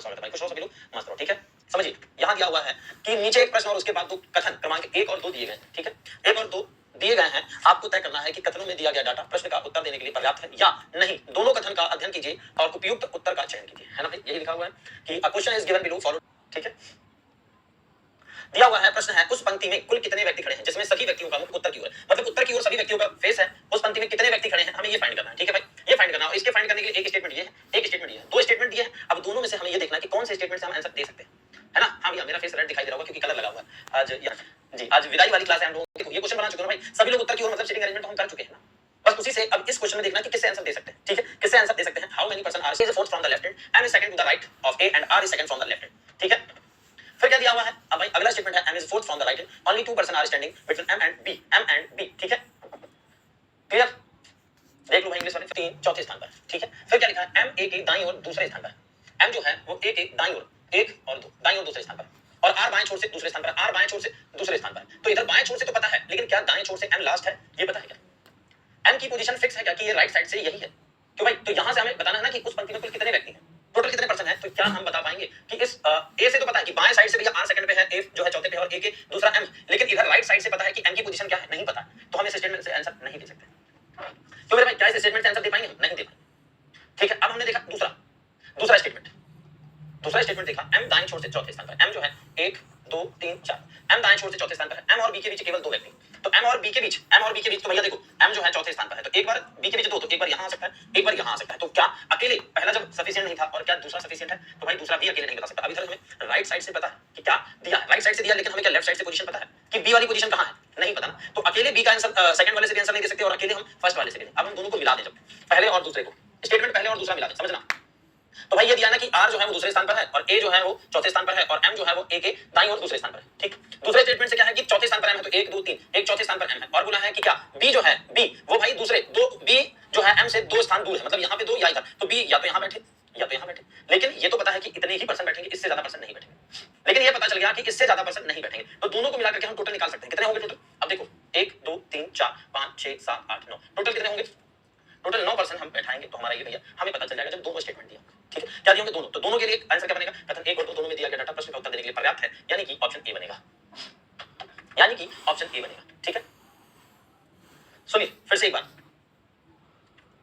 स्वागत है भाई, खुश रहो सभी लोग, मस्त रहो, ठीक है। समझिए यहाँ दिया हुआ है कि नीचे एक प्रश्न और उसके बाद दो कथन क्रमांक 1 और 2 दिए गए हैं, ठीक है। 1 और 2 दिए गए हैं, आपको तय करना है कि कथनों में दिया गया डाटा प्रश्न का उत्तर देने के लिए पर्याप्त है या नहीं। दोनों कथन का अध्ययन कीजिए और उपयुक्त उत्तर का चयन कीजिए, है ना भाई। यही लिखा हुआ है कि a question is given below follow, ठीक है। दिया हुआ है प्रश्न है, उस पंक्ति में कुल कितने व्यक्ति खड़े हैं जिसमें सभी व्यक्तियों का मुख उत्तर की ओर है, मतलब उत्तर की ओर सभी व्यक्तियों का फेस है, उस पंक्ति में कितने व्यक्ति खड़े हैं हमें ये फाइंड करना है, ठीक है भाई। ये फाइंड करना है और इसके फाइंड करने के लिए एक स्टेटमेंट ये है, एक स्टेटमेंट ये है, दो स्टेटमेंट दिए हैं। अब दोनों में से हमें ये देखना है कि कौन से स्टेटमेंट से हम आंसर दे सकते हैं, है ना। हाँ भैया मेरा फेस रेड दिखाई दे रहा होगा क्योंकि कलर लगा हुआ है आज यार जी। आज विदाई वाली क्लास है हम लोगों की, ये क्वेश्चन बना चुके हैं भाई सभी लोग उत्तर की ओर, मतलब सीटिंग अरेंजमेंट हम कर चुके हैं ना। बस उसी से अब इस क्वेश्चन में देखना कि किससे आंसर दे सकते हैं, ठीक है। किससे आंसर दे सकते हैं, how many person R is fourth from the left hand M is second to the right of A and R is second from the left hand, ठीक है। फिर क्या दिया हुआ है, अब भाई अगला स्टेटमेंट है M is fourth from the right hand only 2 person are standing between M and B, M and B, ठीक है। क्लियर, देख लो भाई इंग्लिश वाले 3 चौथे स्थान पर, ठीक है। फिर क्या लिखा है, एम ए के दाईं ओर दूसरे स्थान पर, एम जो है वो ए के दाईं ओर 1 और 2 दाईं ओर दूसरे स्थान पर, और आर बाएं छोर से दूसरे स्थान पर, आर बाएं छोर से दूसरे स्थान पर। तो इधर बाएं छोर से तो पता है, लेकिन क्या दाएं छोर से एम लास्ट है ये पता है क्या। एम की पोजीशन फिक्स है क्या कि ये राइट साइड से यही है, क्यों भाई। तो यहां से हमें बताना है ना कि उस पंक्ति में कुल कितने व्यक्ति हैं, टोटल कितने पर्सन है। तो क्या हम बता पाएंगे कि इस ए से तो पता है कि बाएं साइड से भैया आर सेकंड पे है, ए जो है चौथे पे है और ए के दूसरा एम, लेकिन इधर राइट साइड से पता है कि एम की पोजीशन क्या है, नहीं पता। तो हम इस स्टेटमेंट से आंसर नहीं दे सकते। तो मेरे भाई क्या इस स्टेटमेंट से आंसर दे पाएंगे हम, नहीं दे पाएंगे, ठीक है। अब हमने देखा दूसरा स्टेटमेंट देखा, एम दाईं छोर से चौथे स्थान पर, एम जो है 1 2 3 4, एम दाईं छोर से चौथे स्थान पर है, एम और बी के बीच केवल 2 व्यक्ति। तो एम और बी के बीच तो भैया देखो एम जो है चौथे स्थान पर है, तो एक बार बी के बीच 2, तो एक बार यहां आ सकता है, एक बार यहां आ सकता है। तो क्या अकेले पहला जब सफिशिएंट नहीं था और क्या दूसरा सफिशिएंट है, तो भाई दूसरा भी अकेले नहीं बता सकता। अभी तक हमें राइट साइड से पता है कि क्या दिया है, राइट साइड से दिया, लेकिन हमें क्या लेफ्ट साइड से पोजीशन पता है कि बी वाली पोजीशन कहां है, नहीं पता ना। तो अकेले बी का आंसर सेकंड वाले से भी आंसर नहीं दे सकते और अकेले हम फर्स्ट वाले से भी नहीं। अब हम दोनों को मिला दें, जब पहले और दूसरे को, स्टेटमेंट पहले और दूसरा मिला दें, समझना। तो भाई ये दिया ना कि आर जो है वो दूसरे स्थान पर है और ए जो है वो चौथे स्थान पर है और एम जो है वो ए के दाईं ओर दूसरे स्थान पर है, ठीक। दूसरे स्टेटमेंट से क्या है कि चौथे स्थान पर एम है, तो 1 2 3, एक चौथे स्थान पर एम है, और बोला है कि क्या बी जो है बी वो भाई दूसरे दो, बी जो है एम से 2 स्थान दूर है, मतलब यहां पे 2 या इधर, तो बी या तो यहां बैठे या तो यहां बैठे। लेकिन ये तो पता है कि इतने ही पर्सन बैठेंगे, इससे ज्यादा पर्सन नहीं बैठेंगे। लेकिन ये पता चल गया कि इससे ज्यादा पर्सन नहीं बैठेंगे, तो दोनों को मिलाकर के हम टोटल निकाल सकते हैं। कितने होंगे टोटल, अब देखो 1 2 3 4 5 6 7 8 9, टोटल कितने होंगे, टोटल 9 पर्सन हम बैठाएंगे। तो हमारा ये भैया हमें पता चल जाएगा जब दोनों स्टेटमेंट दिया, ठीक है। क्या दिए होंगे दोनों, तो दोनों के लिए आंसर क्या बनेगा, कथन 1 और 2 दोनों में दिया गया डाटा प्रश्न का उत्तर देने के लिए पर्याप्त है, यानी कि ऑप्शन ए बनेगा, यानी कि ऑप्शन ए बनेगा, ठीक है। सुनिए फिर से एक बार,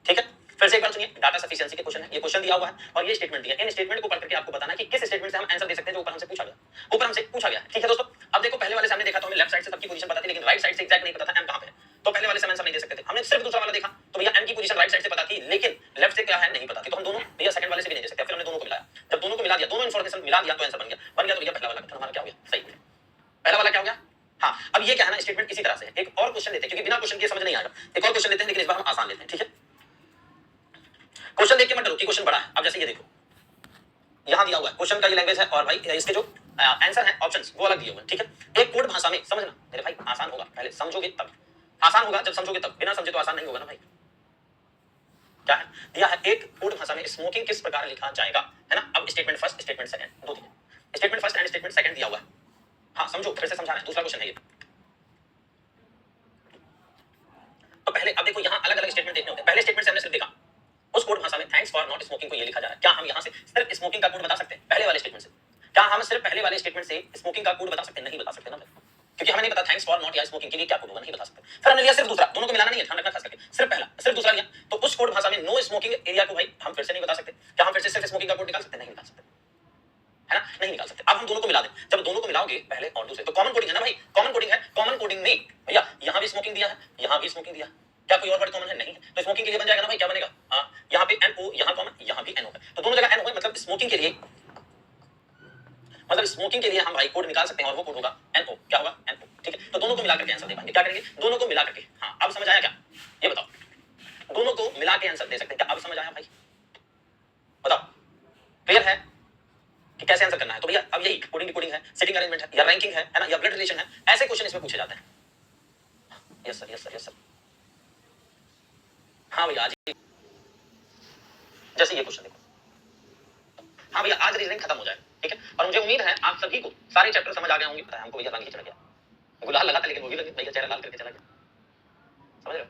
ठीक है, फिर से एक बार सुनिए। डाटा सफिशिएंसी के क्वेश्चन है, ये क्वेश्चन दिया हुआ है और ये स्टेटमेंट दिया है। इन स्टेटमेंट को पढ़ करके आपको बताना है कि किस स्टेटमेंट से हम आंसर दे सकते हैं जो ऊपर हमसे पूछा गया, ठीक है दोस्तों। अब देखो पहले वाले से हमने देखा तो हमें लेफ्ट साइड से सबकी पोजीशन पता थी, लेकिन राइट साइड से एग्जैक्ट नहीं पता था एम कहां पे है, तो पहले वाले से हम आंसर नहीं दे सकते थे। हमने सिर्फ दूसरा वाला देखा तो भैया एम की पोजीशन राइट साइड से पता थी, लेकिन लेफ्ट से क्या है नहीं पता थी, तो हम दोनों भैया सेकंड वाले से भी नहीं दे सकते। फिर हमने दोनों को मिलाया, जब दोनों को मिला दिया, दोनों इंफॉर्मेशन मिला दिया तो आंसर बन गया तो भैया पहला वाला कथन हमारा क्या हो गया, सही। पहला वाला क्या हो गया, हाँ। अब ये क्या है ना, स्टेटमेंट इसी तरह से है। एक और क्वेश्चन लेते हैं क्योंकि बिना क्वेश्चन के समझ नहीं आएगा। एक और क्वेश्चन लेते हैं, लेकिन इस बार हम आसान लेते हैं, ठीक है। क्वेश्चन देख के मत डरो कि क्वेश्चन बड़ा है। अब जैसे ये देखो यहां दिया हुआ है क्वेश्चन का ये लैंग्वेज है और भाई इसके जो आंसर है ऑप्शंस वो अलग दिए हुए हैं, ठीक है। एक कोड भाषा में समझना मेरे भाई, आसान होगा, पहले समझोगे तब आसान होगा, जब समझोगे तब, बिना समझे तो आसान नहीं होगा ना भाई। क्या है दिया है, एक कोड भाषा में स्मोकिंग किस प्रकार लिखा जाएगा, है ना। अब स्टेटमेंट फर्स्ट स्टेटमेंट सेकंड दो दिए, statement first and statement second दिया हुआ है, हाँ समझो, फिर से समझा रहे हैं, दूसरा क्वेश्चन है ये। तो पहले अब देखो यहां अलग अलग स्टेटमेंट देखने होते हैं। पहले स्टेटमेंट से हमने सिर्फ देखा उस कोड भाषा में थैंक्स फॉर नॉट स्मोकिंग को ये लिखा जा रहा है। क्या हम यहां से सिर्फ स्मोकिंग का कोड बता सकते हैं पहले वाले स्टेटमेंट से, क्या हम सिर्फ पहले वाले स्टेटमेंट से स्मोकिंग का कोड बता सकते हैं, नहीं बता सकते ना, क्योंकि हमें नहीं पता थैंक्स फॉर नॉट या स्मोकिंग के लिए क्या कोड होगा, नहीं बता सकते। फिर हमने लिया सिर्फ दूसरा, दोनों को मिलाना नहीं है, ध्यान रखना खास करके, सिर्फ पहला सिर्फ दूसरा लिया, तो उस कोड भाषा में नो स्मोकिंग एरिया को भाई हम फिर से नहीं बता सकते। क्या हम फिर से सिर्फ स्मोकिंग का कोड निकाल सकते हैं, नहीं निकाल सकते, है ना, नहीं निकाल सकते। अब हम दोनों को मिला दें, जब दोनों को मिलाओगे पहले और दूसरे, तो कॉमन कोडिंग है ना भाई, कॉमन कोडिंग है। कॉमन कोडिंग में भैया यहां भी स्मोकिंग दिया है, यहां भी स्मोकिंग दिया, क्या कोई और वर्ड कॉमन है, नहीं है, तो स्मोकिंग के लिए बन जाएगा ना भाई, क्या बनेगा, यहां पे एनओ, यहां कॉमन, यहां भी एनओ है, तो दोनों जगह एनओ है, मतलब स्मोकिंग के लिए, मतलब स्मोकिंग के लिए हम भाई कोड निकाल सकते हैं और वो कोड होगा एनओ, क्या होगा एनओ, ठीक है। तो दोनों को मिला करके आंसर दे पाएंगे, क्या करेंगे, दोनों को मिला करके, हाँ अब समझ आया क्या, ये बताओ, दोनों को मिला के आंसर दे सकते हैं क्या, अब समझ आया भाई, बताओ क्लियर है कि कैसे आंसर करना है। तो भैया अब यही कोडिंग डिकोडिंग है, सेटिंग अरेंजमेंट है, या रैंकिंग है ना, या ब्लड रिलेशन है, ऐसे क्वेश्चन इसमें पूछे जाते हैं। Yes sir, yes sir, yes sir, हाँ भैया आज जैसे ये क्वेश्चन देखो, हाँ भैया आज रीजनिंग खत्म हो जाए, ठीक है। और मुझे उम्मीद है आप सभी को सारे चैप्टर समझ आ गए होंगे। पता है हमको भैया रंग ही चढ़ गया, गुलाल लगा था लेकिन वो भी भैया चेहरा लाल करके चला गया, समझ रहे हो।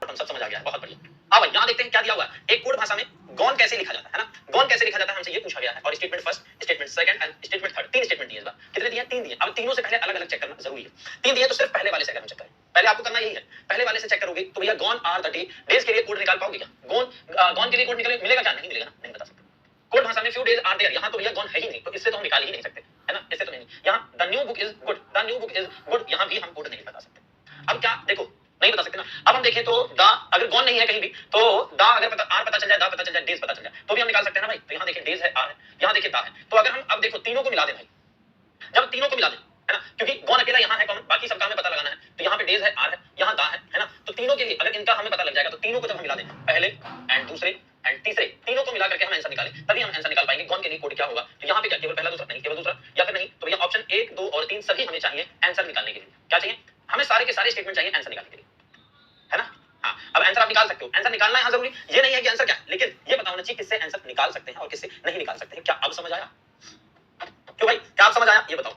खत्म, सब समझ आ गया, बहुत बढ़िया। अब यहाँ देखते हैं क्या दिया हुआ है, एक कोड भाषा में गॉन कैसे लिखा जाता है ना, गॉन कैसे लिखा जाता है हमसे ये पूछा गया है, और statement first, statement second and statement third, तीन स्टेटमेंट दिए इस बार। कितने दिए? तीन दिए। अब तीनों से पहले अलग अलग चेक करना जरूरी है। तीन दिए तो सिर्फ पहले वाले से अगर हम चेक करें, पहले आपको करना यही है, पहले वाले से चेक करोगे तो भैया gone are the day, days के लिए कोड निकाल पाओगे क्या? गॉन के लिए कोड मिलेगा क्या? नहीं मिलेगा ना, नहीं बता सकते। कोड भाषा में फ्यू डेज आर देयर, यहाँ तो भैया गॉन है ही नहीं, तो इससे तो हम निकाल ही नहीं सकते, है ना, इससे तो नहीं। यहाँ the new book is good, the new book is good, यहाँ भी हम कोड नहीं बता सकते। अब क्या देखो, नहीं बता सकते ना। अब हम देखें तो द, अगर गॉन नहीं है कहीं भी तो द अगर पता, आर पता चल जाए, द पता चल जाए, डेज पता चल जाए, तो भी हम निकाल सकते हैं ना भाई। तो यहाँ देखें डेज है, आर है, यहाँ देखें द है। तो अगर हम अब देखो तीनों को मिला दें भाई, जब तीनों को मिला दें, है ना, क्योंकि गॉन अकेला यहाँ है कॉमन, बाकी सबका हमें पता लगाना है, तो यहाँ पे डेज है, आर है, यहाँ दा है ना, तो तीनों के लिए अगर इनका हमें पता लग जाएगा तो तीनों को जब हम मिला दें, पहले एंड दूसरे एंड तीसरे, तीनों को मिला करके हम आंसर निकालें, तभी हम आंसर निकाल पाएंगे। गॉन के लिए कोड क्या होगा? तो यहाँ पे क्या केवल पहला दूसरा? नहीं, केवल दूसरा, या फिर नहीं तो भैया ऑप्शन 1 2 और 3 सभी हमें चाहिए आंसर निकालने के लिए। क्या चाहिए हमें? सारे के सारे स्टेटमेंट चाहिए आंसर निकालने के लिए, है ना। हाँ, अब आंसर आप निकाल सकते हो, आंसर निकालना यहाँ जरूरी ये नहीं है कि आंसर क्या है, लेकिन ये पता होना चाहिए किससे आंसर निकाल सकते हैं और किससे नहीं निकाल सकते हैं। क्या अब समझ आया? क्यों भाई, क्या आप समझ आया? ये बताओ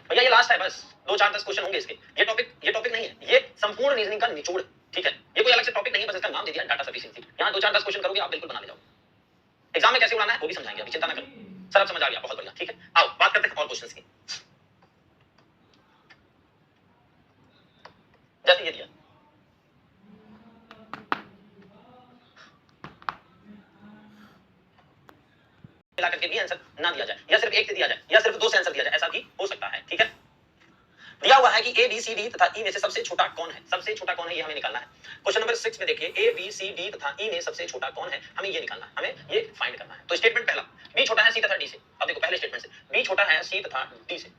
भैया, ये लास्ट है, बस 2 4 10 क्वेश्चन होंगे इसके। ये टॉपिक नहीं है, ये संपूर्ण रीजनिंग का निचोड़, ठीक है। ये कोई अलग से टॉपिक नहीं है, बस इसका नाम दे दिया डाटा सफिशिएंसी। यहाँ 2 4 10 क्वेश्चन करोगे आप, बिल्कुल बना ले जाओगे। एग्जाम में कैसे उड़ाना है वो भी समझाएंगे, अभी चिंता ना करो। सर अब समझ आ गया, बहुत बढ़िया, ठीक है। आओ बात करते हैं और क्वेश्चंस की। जैसे ये दिया, मिला करके भी आंसर ना दिया जाए, या सिर्फ एक से दिया जाए, या सिर्फ 2 से आंसर दिया जाए, ऐसा भी हो सकता है, ठीक है। दिया हुआ है कि ए बी सी डी तथा ई में से सबसे छोटा कौन है? सबसे छोटा कौन है ये हमें निकालना है। क्वेश्चन नंबर 6 में देखिए, ए बी सी डी तथा ई में सबसे छोटा कौन है, हमें ये निकालना है, हमें ये फाइंड करना है। तो स्टेटमेंट पहला, बी छोटा है सी तथा डी से। अब देखो पहले स्टेटमेंट से, बी छोटा है सी तथा डी से,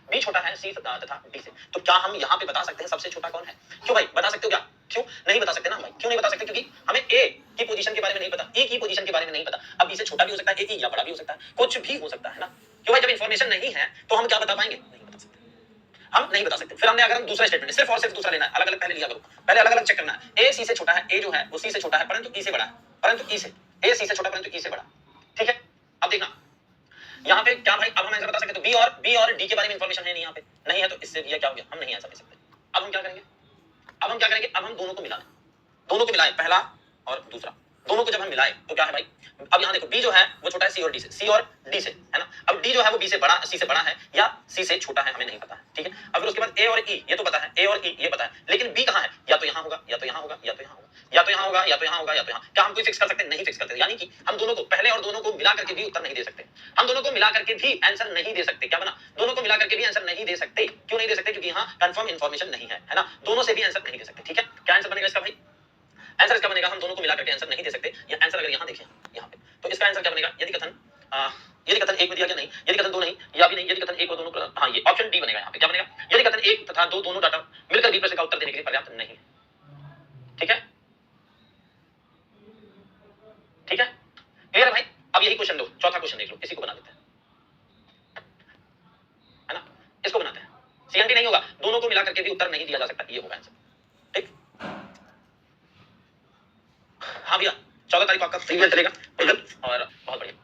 बी छोटा है सी तथा डी से। तो क्या हम यहाँ पे बता सकते हैं सबसे छोटा कौन है? क्यों भाई, बता सकते हो क्या? क्यों नहीं बता सकते ना भाई? क्यों नहीं बता सकते? क्योंकि हमें ए की पोजीशन के बारे में नहीं पता, ए की पोजीशन के बारे में नहीं पता। अब बी से छोटा भी हो सकता है ए, या बड़ा भी हो सकता है, कुछ भी हो सकता है ना। क्यों भाई, जब इन्फॉर्मेशन नहीं है तो हम क्या बता पाएंगे? नहीं बता सकते, हम नहीं बता सकते। फिर हमने अगर हम दूसरा स्टेटमेंट सिर्फ और सिर्फ दूसरा लेना है, अलग अलग पहले लिया करो, पहले अलग अलग चेक करना है। ए सी से छोटा है, ए जो है वो सी से छोटा है परंतु ई से बड़ा है, परंतु ई से, ए सी से छोटा परंतु ई से बड़ा, ठीक है। अब देखना यहाँ पे क्या भाई, अब हम आंसर बता सकते, तो बी और डी के बारे में इंफॉर्मेशन है नहीं, यहाँ पे नहीं है, तो इससे ये क्या हो गया, हम नहीं आंसर दे सकते। अब हम क्या करेंगे, अब हम दोनों को मिला लें, दोनों को मिलाएं, पहला और दूसरा, दोनों को जब हम मिलाएं तो क्या है भाई, अब यहाँ देखो बी जो है वो छोटा है सी और डी से, सी और डी से, है ना। अब डी जो है वो बी से बड़ा, सी से बड़ा है या सी से छोटा है, हमें नहीं पता है, ठीक है। अब फिर उसके बाद ए और ई ये तो पता है, ए और ई ये पता है, लेकिन बी कहाँ है? या तो यहाँ होगा, या तो यहाँ होगा, या तो यहाँ होगा, या तो यहाँ होगा, या तो यहाँ होगा, या तो यहाँ। क्या हम कोई फिक्स कर सकते हैं? नहीं फिक्स करते। यानी कि हम दोनों को पहले और दोनों को मिला करके भी उत्तर नहीं दे सकते, हम दोनों को मिला करके भी आंसर नहीं दे सकते। क्या बना? दोनों को मिला करके भी आंसर नहीं दे सकते। क्यों नहीं दे सकते? क्योंकि यहाँ कंफर्म इन्फॉर्मेशन नहीं है, है ना। दोनों से भी आंसर नहीं दे सकते, ठीक है। क्या आंसर बनेगा इसका भाई? आंसर इसका बनेगा, हम दोनों को मिला करके आंसर नहीं दे सकते। ये आंसर अगर यहाँ देखें, यहाँ पे, तो इसका आंसर क्या बनेगा? यदि कथन 1 में दिया गया नहीं, यदि कथन 2 नहीं, या भी नहीं, यदि कथन 1 और दोनों, हाँ ये ऑप्शन डी बनेगा। यहाँ पे क्या बनेगा? यदि कथन 1 तथा 2 दोनों डाटा मिलकर बी प्रश्न का उत्तर देने के लिए पर्याप्त नहीं है, ठीक है, ठीक है, क्लियर है भाई। अब यही क्वेश्चन लो, चौथा क्वेश्चन देख लो, इसी को बना देते हैं, है ना, इसको बनाते हैं। सीएनटी नहीं होगा, दोनों को मिला करके भी उत्तर नहीं दिया जा सकता, ये होगा आंसर, ठीक। हाँ भैया 14 तारीख को आपका प्रीमियर चलेगा और बहुत बढ़िया।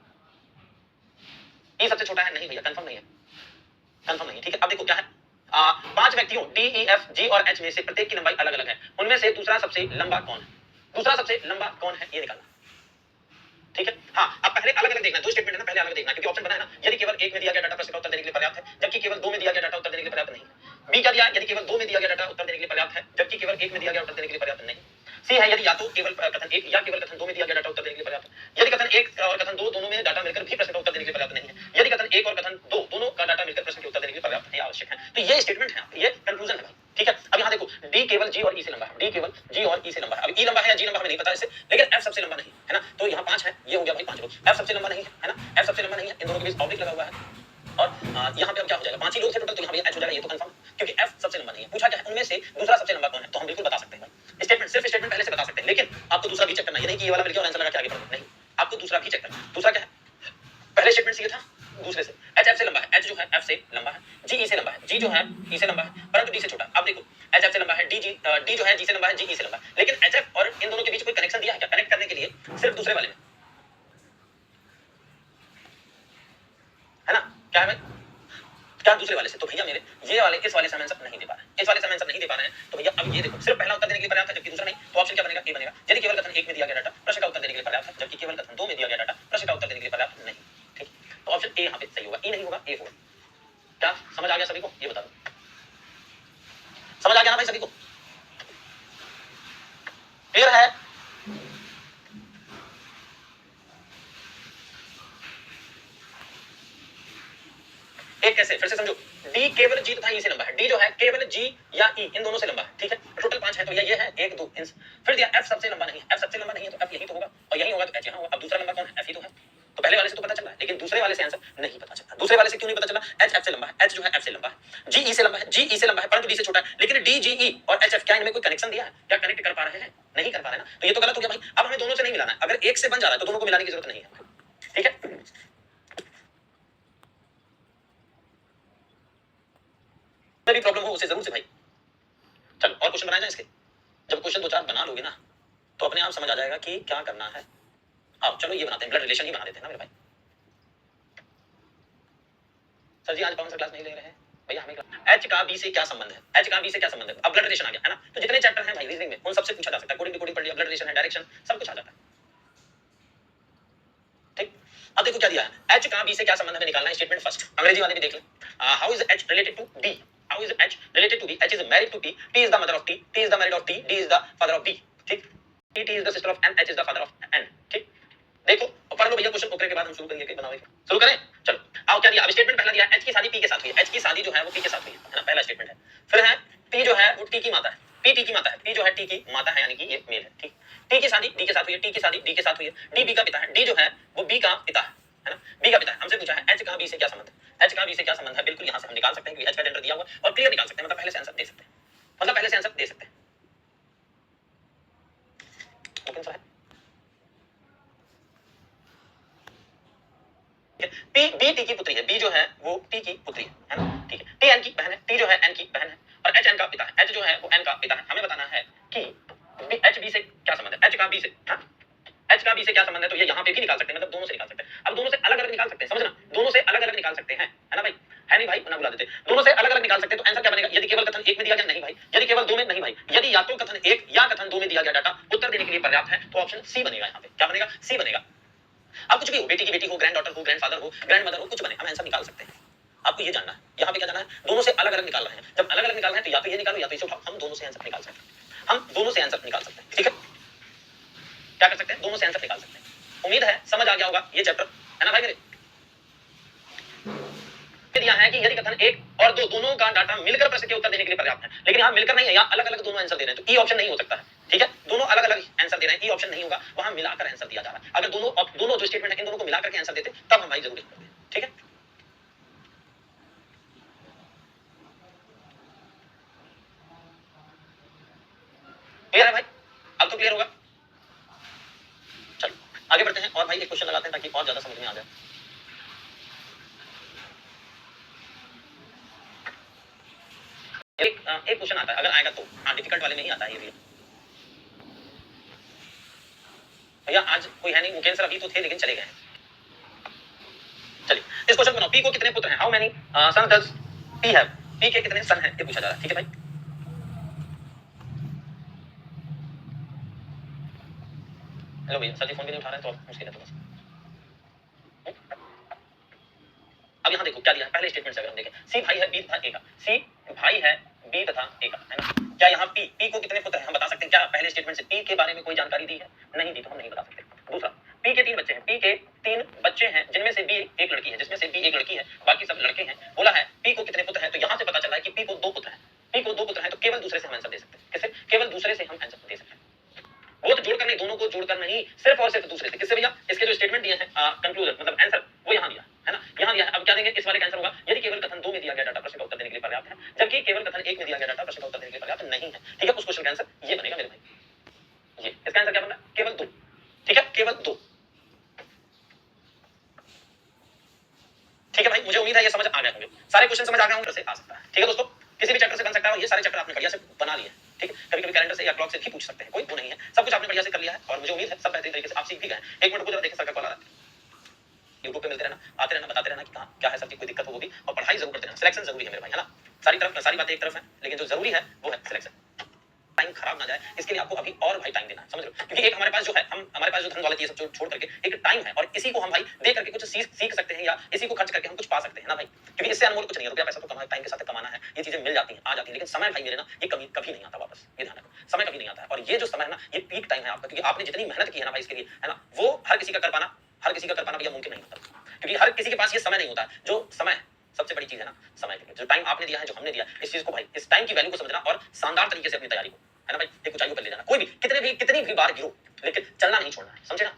ई सबसे छोटा है? नहीं भैया, कंफर्म नहीं है, कंफर्म नहीं है, ठीक है। अब देखो क्या है, 5 व्यक्तियों डी ई एफ जी और एच में से प्रत्येक की लंबाई अलग अलग है, उनमें से दूसरा सबसे लंबा कौन है? दूसरा सबसे लंबा कौन है ये निकालना, ठीक है। हाँ, अब पहले अलग अलग देखना, 2 स्टेटमेंट है ना, पहले अलग देखना, क्योंकि ऑप्शन बना है ना, यदि केवल 1 में दिया गया डाटा प्रश्न का उत्तर देने के लिए पर्याप्त है, जबकि केवल 2 में दिया गया डाटा उत्तर देने के लिए पर्याप्त नहीं है। बी क्या दिया? यदि केवल 2 में दिया गया डाटा उत्तर देने के लिए पर्याप्त है, जबकि केवल 1 में दिया गया उत्तर देने के लिए पर्याप्त नहीं। सी है, यदि या तो केवल कथन 1 या केवल कथन 2 में दिया गया डाटा उत्तर देने के लिए पर्याप्त है, यदि कथन 1 और कथन 2 दोनों में डाटा मिलकर भी प्रश्न का उत्तर देने के लिए पर्याप्त नहीं है, यदि कथन 1 और कथन 2 दोनों का डाटा मिलकर प्रश्न के उत्तर देने के लिए पर्याप्त है, आवश्यक है। तो ये स्टेटमेंट है, ये कंक्लूजन है भाई, ठीक है। अब यहाँ देखो, डी केवल जी और ई से लंबा है, डी केवल जी और ई से लंबा है। अब ई लंबा है या जी लंबा हमें नहीं पता इससे, लेकिन एफ सबसे लंबा नहीं है ना, तो यहाँ 5 है, ये हो गया भाई 5 लोग। एफ सबसे लंबा नहीं है ना, एफ सबसे लंबा नहीं है, इन दोनों के बीच ऑब्लिक लगा हुआ है, और यहाँ पे अब क्या हो जाएगा, 5 ही लोग थे टोटल, तो यहाँ पे एच हो जाएगा, ये तो कंफर्म, क्योंकि एफ सबसे लंबा नहीं है। पूछा क्या है, उनमें से दूसरा सबसे लंबा कौन है, तो हम बिल्कुल बता सकते हैं भाई। स्टेटमेंट सिर्फ स्टेटमेंट पहले से बता सकते हैं, लेकिन आपको दूसरा भी चेक करना, ये नहीं कि ये वाला मिल गया और आंसर लगा के आगे बढ़ो, नहीं, आपको दूसरा भी चेक करना। दूसरा क्या है, पहले स्टेटमेंट से ये था, दूसरे से एच एफ से लंबा है, एच जो है एफ से लंबा है, जी ई से लंबा है, जी जो है ई से लंबा है, परंतु डी से छोटा। अब देखो एच एफ से लंबा है, डी जो है जी से लंबा है, जी ई से लंबा है, लेकिन एच एफ और इन दोनों के बीच कोई कनेक्शन दिया है क्या? कनेक्ट करने के लिए सिर्फ दूसरे वाले में, है ना, क्या है भाई, क्या दूसरे वाले से? तो भैया मेरे ये वाले इस वाले से आंसर नहीं दे पा रहे हैं, इस वाले से आंसर नहीं दे पा रहे हैं, तो भैया अभी ये देखो सिर्फ पहला उत्तर देने के लिए पर्याप्त है जबकि दूसरा नहीं, तो ऑप्शन क्या बनेगा? ए बनेगा। यदि केवल कथन 1 में दिया गया डाटा प्रश्न का उत्तर देने के लिए पर्याप्त है जबकि केवल कथन 2 में दिया गया डाटा प्रश्न का उत्तर देने के लिए पर्याप्त नहीं। ठीक, तो ऑप्शन ए यहाँ पे सही होगा, ई नहीं होगा, ए होगा। क्या समझ आ गया सभी को? ये बता दो, समझ आ गया ना भाई सभी को? क्लियर है? एक कैसे, फिर से समझो, डी केवल जी तथा ई से लंबा है। डी जो है केवल जी या ई इन दोनों से लंबा है। ठीक है, टोटल 5 है तो ये है 1 2 इन। फिर दिया एफ सबसे लंबा नहीं है। एफ सबसे लंबा नहीं है तो एफ यही तो होगा और यही होगा तो एच यहाँ होगा। अब दूसरा लंबा कौन है? एफ ही तो है। तो पहले वाले से तो पता चल रहा है लेकिन दूसरे वाले से आंसर नहीं पता चला। दूसरे वाले से क्यों नहीं पता चला? एच एफ से लंबा है, एच जो है एफ से लंबा है, जी ई से लंबा है, जी ई से लंबा है परंतु डी से छोटा है। लेकिन डी जी ई और एच एफ क्या इनमें कोई कनेक्शन दिया है? क्या कनेक्ट कर पा रहे हैं? नहीं कर पा रहे ना, तो ये तो गलत हो गया भाई। अब हमें दोनों से नहीं मिलाना है, अगर एक से बन जा रहा है तो दोनों को मिलाने की जरूरत नहीं है। ठीक है, भी प्रॉब्लम हो उसे जरूर से भाई। चलो और क्वेश्चन बनाए जाए इसके। जब क्वेश्चन 2-4 बना लोगे ना तो अपने आप समझ आ जाएगा कि क्या करना है। आओ चलो ये बनाते हैं, ब्लड रिलेशन ही बना देते हैं ना मेरे भाई। सर जी आज कौन सा क्लास नहीं ले रहे हैं भैया? हमें एच का बी से क्या संबंध है? एच का बी से क्या संबंध है? अब ब्लड रिलेशन आ गया है ना, तो जितने चैप्टर हैं भाई रीजनिंग में उन सबसे पूछा जा सकता है। कोडिंग कोडिंग पढ़ लिया, ब्लड रिलेशन है, डायरेक्शन सब कुछ आ जाता है। ठीक, अब देखो क्या दिया है, एच का बी से क्या संबंध है निकालना है। स्टेटमेंट फर्स्ट अंग्रेजी वाले भी देख लें। How is H related to D? How is H related to B? H is married to T, T is the mother of T, T is the married of T, D is the father of B. ठीक, T T is the sister of N, H is the father of N. ठीक, देखो पढ़ लो भैया question, okay के बाद हम शुरू करेंगे। बनाओ शुरू करें, चलो आओ क्या दिया। अब स्टेटमेंट पहला दिया एच की शादी पी के साथ हुई है। एच की शादी जो है वो पी के साथ हुई है ना, पहला स्टेटमेंट है। फिर है टी जो है वो टी की माता है, पी टी की माता है, पी जो है टी की माता है यानी कि ये मेल है। ठीक, टी की शादी डी के साथ हुई है, टी की शादी डी के साथ हुई है, डी बी का पिता है, डी जो है वो बी का पिता है ना, बी का पिता है। हमसे पूछा है एच का बी से क्या संबंध है? एच का बी से क्या संबंध है? बिल्कुल यहां से हम निकाल सकते हैं कि एच का जेंडर दिया हुआ और क्लियर निकाल सकते हैं, मतलब पहले से आंसर दे सकते हैं, मतलब पहले से आंसर दे सकते हैं। Okay sir, P B T की पुत्री है, बी जो है वो टी की पुत्री है ना। ठीक है, टी एन की बहन है, टी जो है एन की बहन है और एच एन का पिता है, एच जो है वो एन का पिता है। हमें बताना है कि एच बी से क्या संबंध है, एच का बी से। हाँ, एच का बी से क्या संबंध है? तो ये यहाँ पे भी निकाल सकते हैं, मतलब दोनों से निकाल सकते हैं। अब दोनों से अलग अलग निकाल सकते हैं, समझना, दोनों से अलग अलग निकाल सकते हैं, है ना भाई? है नहीं भाई, ना बुला देते। दोनों से अलग अलग निकाल सकते हैं तो आंसर क्या बनेगा? यदि केवल कथन 1 में दिया गया, नहीं भाई। यदि केवल 2 में, नहीं भाई। यदि या तो कथन 1 या कथन 2 में दिया गया डाटा उत्तर देने के लिए पर्याप्त है तो ऑप्शन सी बनेगा। यहाँ पे क्या बनेगा? सी बनेगा। अब कुछ भी हो, बेटी की बेटी हो, ग्रैंड डॉटर हो, ग्रैंडफादर हो, ग्रैंड मदर हो, कुछ बने, हम आंसर निकाल सकते हैं। आपको ये जानना है, यहाँ पे क्या जानना है? दोनों से अलग अलग निकाल रहे हैं। जब अलग अलग निकाल रहे हैं तो या तो ये निकालो या तो इसे उठाओ। हम दोनों से आंसर निकाल सकते हैं, हम दोनों से आंसर निकाल सकते हैं। ठीक है, क्या कर सकते हैं? दोनों से आंसर निकाल सकते हैं। उम्मीद है समझ आ गया होगा ये चैप्टर, है ना भाई मेरे? दिया है कि यदि कथन 1 और 2 दोनों का डाटा मिलकर प्रश्न के उत्तर देने के लिए पर्याप्त है, लेकिन यहाँ मिलकर नहीं है, यहाँ अलग अलग दोनों आंसर दे रहे हैं तो ई ऑप्शन नहीं हो सकता है। ठीक है, दोनों अलग अलग आंसर दे रहे हैं, ई ऑप्शन नहीं होगा, वहां मिलाकर आंसर दिया जा रहा है। अगर दोनों जो स्टेटमेंट है इन दोनों को मिलाकर के आंसर देते तब हम भाई जरूर करते। ठीक है, क्लियर है भाई? अब तो क्लियर होगा। चलो आगे बढ़ते हैं और भाई एक क्वेश्चन लगाते हैं ताकि और ज्यादा समझ में आ जाए। एक क्वेश्चन आता है, अगर आएगा तो, हाँ डिफिकल्ट वाले में ही आता है ये भी। भैया आज कोई है नहीं, मुकेश सर अभी तो थे लेकिन चले गए हैं। चलिए इस क्वेश्चन को बनाओ। पी को कितने पुत्र हैं? How many son does P have? P के कितने सन हैं ये पूछा जा रहा है। ठीक है भाई, हेलो भैया, सर जी फोन भी नहीं उठा रहे हैं तो अब मुश्किल है थोड़ा सा। अब यहाँ देखो क्या दिया है, पहले स्टेटमेंट से अगर हम देखें, सी भाई है बी तथा ए का, सी भाई है बी तथा ए का, है ना। क्या यहाँ पी को कितने पुत्र हैं हम बता सकते हैं? क्या पहले स्टेटमेंट से पी के बारे में कोई जानकारी दी है? नहीं दी तो हम नहीं बता सकते। दूसरा, पी के 3 बच्चे हैं, पी के 3 बच्चे हैं जिनमें से बी एक लड़की है, जिसमें से बी एक लड़की है, बाकी सब लड़के हैं। बोला है पी को कितने पुत्र हैं, तो यहाँ से पता चला है कि पी को 2 पुत्र हैं। पी को 2 पुत्र हैं तो केवल दूसरे से हम आंसर दे सकते हैं। किससे? केवल दूसरे से हम आंसर दे सकते हैं। वो तो जोड़कर नहीं, दोनों को जोड़कर नहीं, सिर्फ और सिर्फ दूसरे से। किससे भैया? इसके जो स्टेटमेंट दिए हैं कंक्लूजन मतलब आंसर वो यहाँ दिया है ना, यहाँ दिया है। अब क्या देंगे? इस वाले का आंसर होगा यदि केवल कथन 2 में दिया गया डाटा प्रश्न का उत्तर देने के लिए पर्याप्त है जबकि केवल कथन 1 में दिया गया डाटा प्रश्न का उत्तर देने के लिए पर्याप्त नहीं है। ठीक है, उस क्वेश्चन का आंसर ये बनेगा मेरे भाई। ये इसका आंसर क्या बनना? केवल 2। ठीक है, केवल 2। ठीक है भाई, मुझे उम्मीद है ये समझ आ गए होंगे, सारे क्वेश्चन समझ आ गए होंगे। से आ सकता है। ठीक है दोस्तों, किसी भी चैप्टर से बन सकता है और ये सारे चैप्टर आपने बढ़िया से बना लिए। ठीक है, कभी कभी कैलेंडर से या क्लॉक से भी पूछ सकते हैं, कोई वो नहीं है, सब कुछ आपने बढ़िया से कर लिया है और मुझे उम्मीद है सब बेहतरीन तरीके से आप सीख भी गए। एक मिनट को जरा देखें, सर का कॉल आ रहा है। यूट्यूब पे मिलते रहना, आते रहना, बताते रहना कि कहाँ क्या है, सब कोई दिक्कत हो वो भी, और पढ़ाई जरूर करते रहना। सिलेक्शन जरूरी है मेरे भाई, है ना। सारी बातें एक तरफ है लेकिन जो जरूरी है वो है सिलेक्शन। खराब ना जाए, इसके लिए आपको अभी और भाई टाइम देना है, समझ रहे हो? क्योंकि एक हमारे पास जो है, हम हमारे पास जो धन दौलत ये सब छोड़ करके एक टाइम है, और इसी को हम भाई दे करके कुछ सीख सकते हैं, या इसी को खर्च करके हम कुछ पा सकते हैं ना भाई। क्योंकि इससे अनमोल कुछ नहीं है, रुपया पैसा तो कमाना, टाइम के साथ कमाना है, ये चीजें मिल जाती हैं, आ जाती है, लेकिन समय भाई मेरे ना ये कभी नहीं आता वापस, ये ध्यान रखो, समय कभी नहीं आता है। और ये जो समय है ना, ये पीक टाइम है आपका, क्योंकि आपने जितनी मेहनत की है ना भाई इसके लिए, है ना, वो हर किसी का कर पाना, हर किसी का कर पाना भैया मुमकिन नहीं होता, क्योंकि हर किसी के पास ये समय नहीं होता है। जो समय सबसे बड़ी चीज है ना, समय के लिए जो टाइम आपने दिया है, जो हमने दिया, इस चीज को भाई, इस टाइम की वैल्यू को समझना और शानदार तरीके से अपनी तैयारी को, है ना भाई, एक ऊंचाइयों पर ले जाना। कोई भी कितनी भी बार गिरो, लेकिन चलना नहीं छोड़ना है, समझे ना,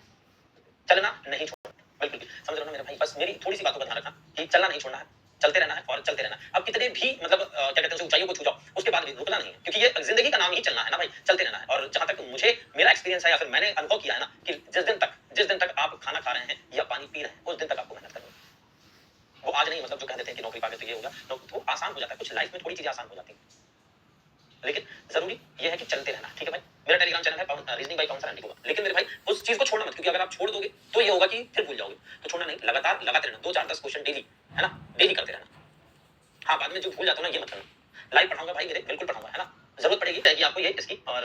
चलना नहीं छोड़ना, बिल्कुल भी, समझ रहे हो ना मेरे भाई। बस मेरी थोड़ी सी बातों का ध्यान रखना कि चलना नहीं छोड़ना है, चलते रहना है और चलते रहना है। अब कितने भी मतलब क्या कहते हैं, ऊंचाइयों को छू जाओ, उसके बाद भी रुकना नहीं है, क्योंकि ये जिंदगी का नाम ही चलना है ना भाई, चलते रहना है। और जहां तक मुझे मेरा एक्सपीरियंस है, या फिर मैंने अनुभव किया है ना, कि जिस दिन तक आप खाना खा रहे हैं या पानी पी रहे हैं, उस दिन तक आपको मेहनत करनी है। वो आज नहीं, मतलब जो कह देते हैं कि नौकरी पा गए तो ये हो गया, तो आसान हो जाता है, कुछ लाइफ में थोड़ी चीजें आसान हो जाती है, लेकिन जरूरी ये है कि चलते रहना, ठीक है भाई। मेरा टेलीग्राम चैनल है रीजनिंग बाय पवन सर होगा, लेकिन मेरे भाई उस चीज को छोड़ना मत, क्योंकि अगर आप छोड़ दोगे तो ये होगा कि फिर भूल जाओगे। तो छोड़ना नहीं, लगातार लगाते रहना, 2 4 10 क्वेश्चन डेली, है ना, डेली करते रहना। हाँ, बाद में जो भूल जाता हूँ ना, ये मत करना। लाइव पढ़ाऊंगा भाई मेरे, बिल्कुल पढ़ाऊंगा, है ना, जरूरत पड़ेगी आपको ये इसकी। और